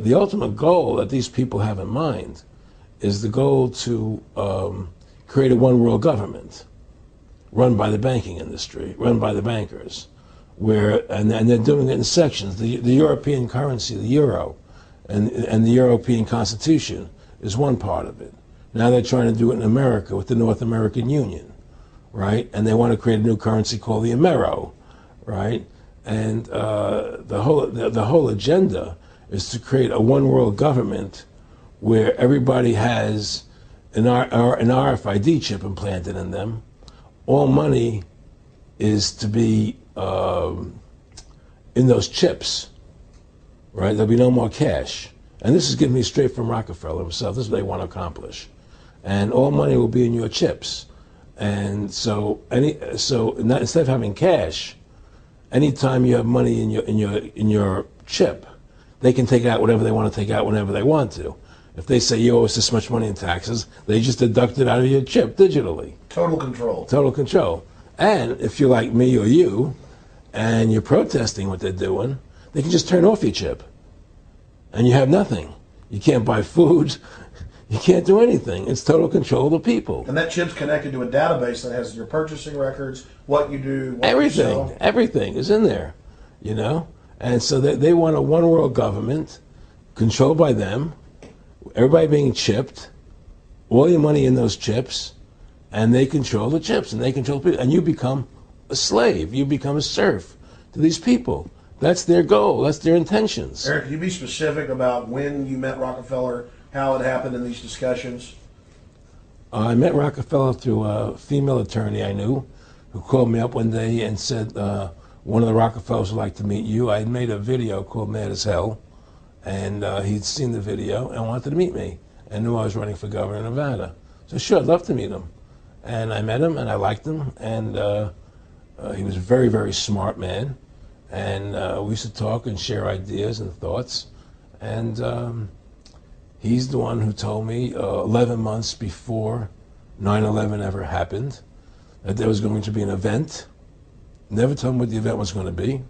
the ultimate goal that these people have in mind is the goal to create a one world government run by the banking industry, run by the bankers, and they're doing it in sections. The European currency, the euro, and the European Constitution is one part of it. Now they're trying to do it in America with the North American Union, right? And they want to create a new currency called the Amero, right? And the whole agenda is to create a one world government where everybody has an RFID chip implanted in them. All money is to be in those chips, right? There'll be no more cash. And this is giving me straight from Rockefeller himself. This is what they want to accomplish. And all money will be in your chips. And so instead of having cash, anytime you have money in your chip, they can take out whatever they want to take out whenever they want to. If they say you owe us this much money in taxes, they just deduct it out of your chip digitally. Total control. Total control. And if you're like me or you, and you're protesting what they're doing, they can just turn off your chip. And you have nothing. You can't buy food. You can't do anything. It's total control of the people. And that chip's connected to a database that has your purchasing records, what you do, what everything, you sell. Everything is in there, you know? And so they want a one world government controlled by them, everybody being chipped, all your money in those chips, and they control the chips, and they control people. And you become a slave. You become a serf to these people. That's their goal. That's their intentions. Eric, can you be specific about when you met Rockefeller, how it happened in these discussions? I met Rockefeller through a female attorney I knew who called me up one day and said, one of the Rockefellers would like to meet you. I had made a video called Mad as Hell, and he'd seen the video and wanted to meet me and knew I was running for governor of Nevada. So sure, I'd love to meet him. And I met him, and I liked him, and he was a very, very smart man. And we used to talk and share ideas and thoughts. And he's the one who told me 11 months before 9/11 ever happened that there was going to be an event. Never told me what the event was going to be,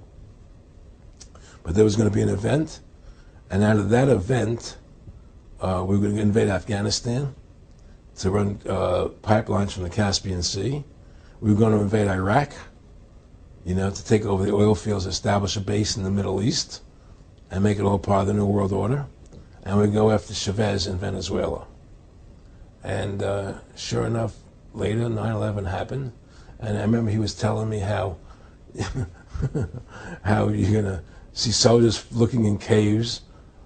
but there was going to be an event. And out of that event, we were going to invade Afghanistan to run pipelines from the Caspian Sea. We were going to invade Iraq, you know, to take over the oil fields, establish a base in the Middle East, and make it all part of the New World Order. And we'd go after Chavez in Venezuela. And sure enough, later 9/11 happened. And I remember he was telling me how how you're going to see soldiers looking in caves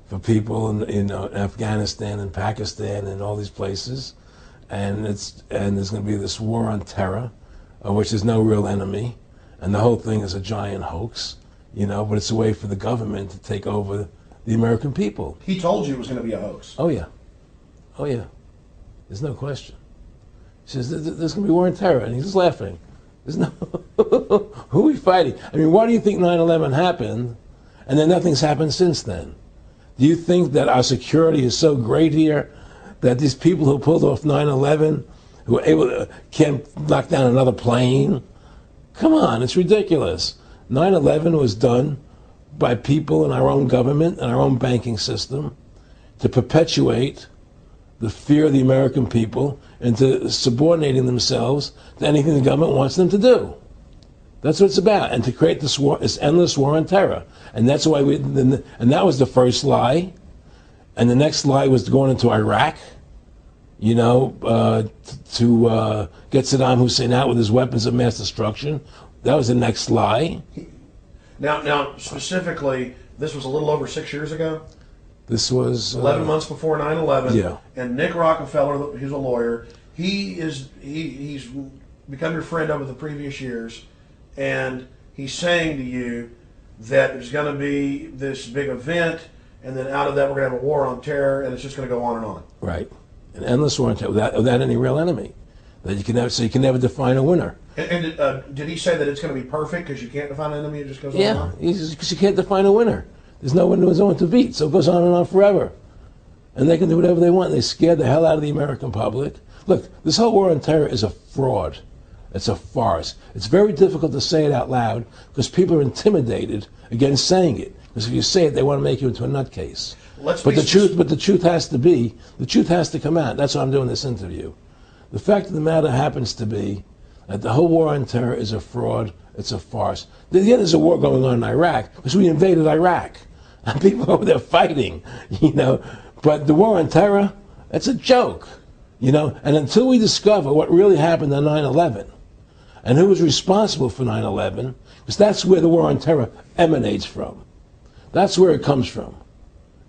for people in Afghanistan and Pakistan and all these places. And there's going to be this war on terror, of which there's no real enemy. And the whole thing is a giant hoax, you know, but it's a way for the government to take over the American people. He told you it was going to be a hoax. Oh, yeah. Oh, yeah. There's no question. He says, there's going to be war on terror. And he's just laughing. There's no... Who are we fighting? I mean, why do you think 9/11 happened and then nothing's happened since then? Do you think that our security is so great here that these people who pulled off 9/11, who were able to, can't knock down another plane? Come on, it's ridiculous. 9/11 was done by people in our own government and our own banking system to perpetuate the fear of the American people into subordinating themselves to anything the government wants them to do. That's what it's about, and to create this war, this endless war on terror. And that's why and that was the first lie. And the next lie was going into Iraq, you know, to get Saddam Hussein out with his weapons of mass destruction. That was the next lie. Now, specifically, this was a little over 6 years ago. This was 11 months before 9/11. Yeah. And Nick Rockefeller, who's a lawyer, he's become your friend over the previous years, and he's saying to you that there's going to be this big event, and then out of that we're going to have a war on terror, and it's just going to go on and on. Right, an endless war on terror without any real enemy. That you can never, so you can never define a winner. And did he say that it's going to be perfect because you can't define an enemy? It just goes on and on? Yeah, because you can't define a winner. There's no one to beat, so it goes on and on forever. And they can do whatever they want. They scare the hell out of the American public. Look, this whole war on terror is a fraud. It's a farce. It's very difficult to say it out loud because people are intimidated against saying it Because if you say it, they want to make you into a nutcase. Let's But be the spec- truth, the truth has to come out. That's why I'm doing this interview. The fact of the matter happens to be that the whole war on terror is a fraud. It's a farce. Yeah, there's a war going on in Iraq because we invaded Iraq. And people over there fighting, you know. But the war on terror, it's a joke, you know. And until we discover what really happened on 9/11 and who was responsible for 9/11, because that's where the war on terror emanates from. That's where it comes from.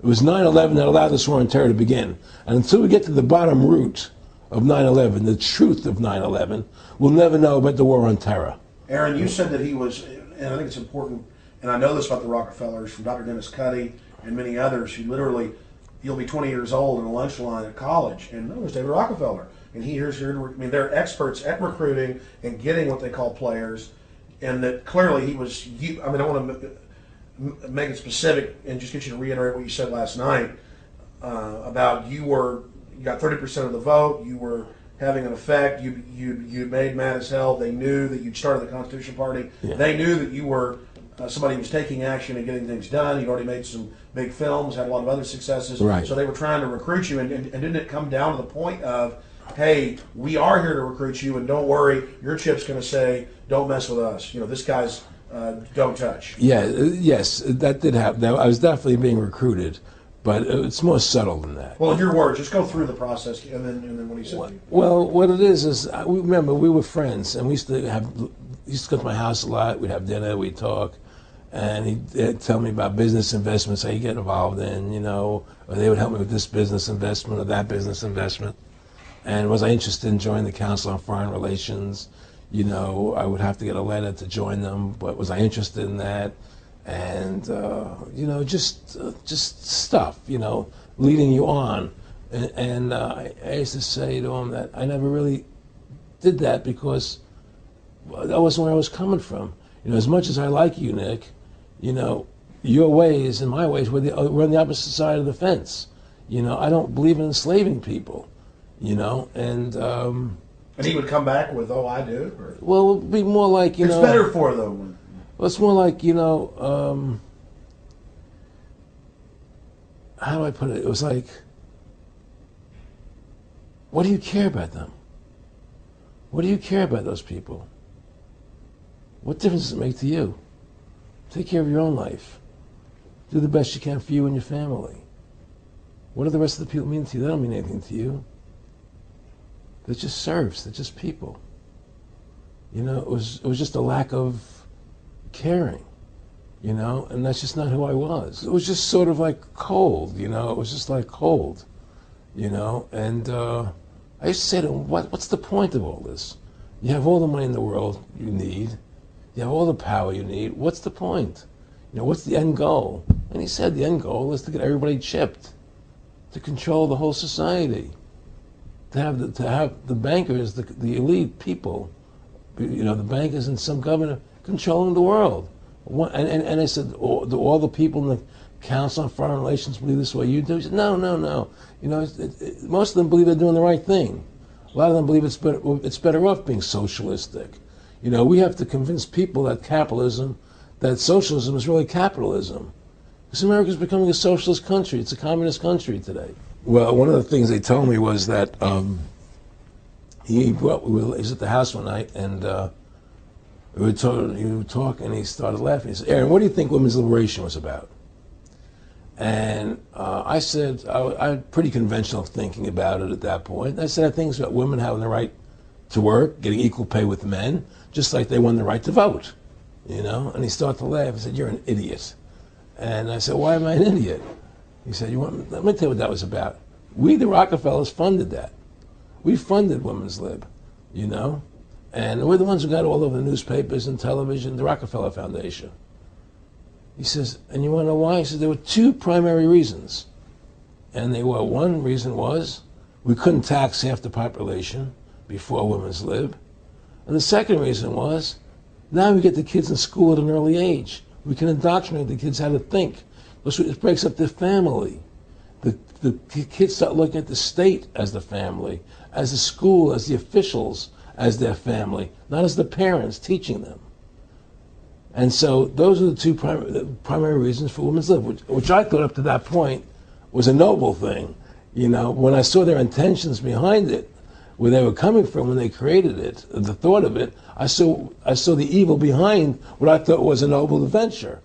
It was 9/11 that allowed this war on terror to begin. And until we get to the bottom root of 9/11, the truth of 9/11, we'll never know about the war on terror. Aaron, you said that he was, and I think it's important, and I know this about the Rockefellers from Dr. Dennis Cuddy and many others who literally, you'll be 20 years old in a lunch line at college, and there's David Rockefeller. And they're experts at recruiting and getting what they call players, and that clearly he was, I want to make it specific and just get you to reiterate what you said last night about you got 30% of the vote, you were having an effect, you made mad as hell, they knew that you'd started the Constitution Party, they knew that you were somebody who was taking action and getting things done, you'd already made some big films, had a lot of other successes, right. So they were trying to recruit you, and didn't it come down to the point of, hey, we are here to recruit you, and don't worry, your chip's going to say, don't mess with us, you know, this guy's don't touch. Yeah, yes, that did happen. I was definitely being recruited, but it's more subtle than that. Well, in your words, just go through the process, and then what he said. Well, what it is remember we were friends, and we used to go to my house a lot. We'd have dinner, we'd talk, and he'd tell me about business investments that he'd get involved in, you know, or they would help me with this business investment or that business investment. And was I interested in joining the Council on Foreign Relations? You know, I would have to get a letter to join them, but was I interested in that? And, you know, just stuff, you know, leading you on. And I used to say to him that I never really did that because that wasn't where I was coming from. You know, as much as I like you, Nick, you know, your ways and my ways, we're on the opposite side of the fence. You know, I don't believe in enslaving people, you know, and he would come back with, "Oh, I do." Or, well, it would be more like, you know. It's better for them. Well, it's more like, you know, how do I put it? It was like, what do you care about them? What do you care about those people? What difference does it make to you? Take care of your own life. Do the best you can for you and your family. What do the rest of the people mean to you? They don't mean anything to you. They're just serfs. They're just people. You know, it was just a lack of caring, you know, and that's just not who I was. It was just sort of like cold, you know. It was just like cold, you know. And I used to say to him, what's the point of all this? You have all the money in the world you need. You have all the power you need. What's the point? You know, what's the end goal? And he said the end goal is to get everybody chipped, to control the whole society. To have the bankers, the elite people, you know, the bankers and some governor controlling the world. And I said, do all the people in the Council on Foreign Relations believe this way you do? He said, no. You know, most of them believe they're doing the right thing. A lot of them believe it's better off being socialistic. You know, we have to convince people that socialism is really capitalism. Because America's becoming a socialist country. It's a communist country today. Well, one of the things they told me was that he was at the house one night, and he would talk, and he started laughing. He said, "Aaron, what do you think women's liberation was about?" And I said, I had pretty conventional thinking about it at that point. I said, I think it's about women having the right to work, getting equal pay with men, just like they won the right to vote, you know? And he started to laugh. He said, "You're an idiot." And I said, "Why am I an idiot?" He said, let me tell you what that was about. We, the Rockefellers, funded that. We funded Women's Lib, you know? And we're the ones who got all over the newspapers and television, the Rockefeller Foundation. He says, and you want to know why? He said, there were two primary reasons. And one reason was we couldn't tax half the population before Women's Lib. And the second reason was now we get the kids in school at an early age. We can indoctrinate the kids how to think. It breaks up the family. The kids start looking at the state as the family, as the school, as the officials, as their family, not as the parents teaching them. And so those are the two primary reasons for women's lib, which I thought up to that point was a noble thing. You know, when I saw their intentions behind it, where they were coming from when they created it, the thought of it, I saw the evil behind what I thought was a noble venture.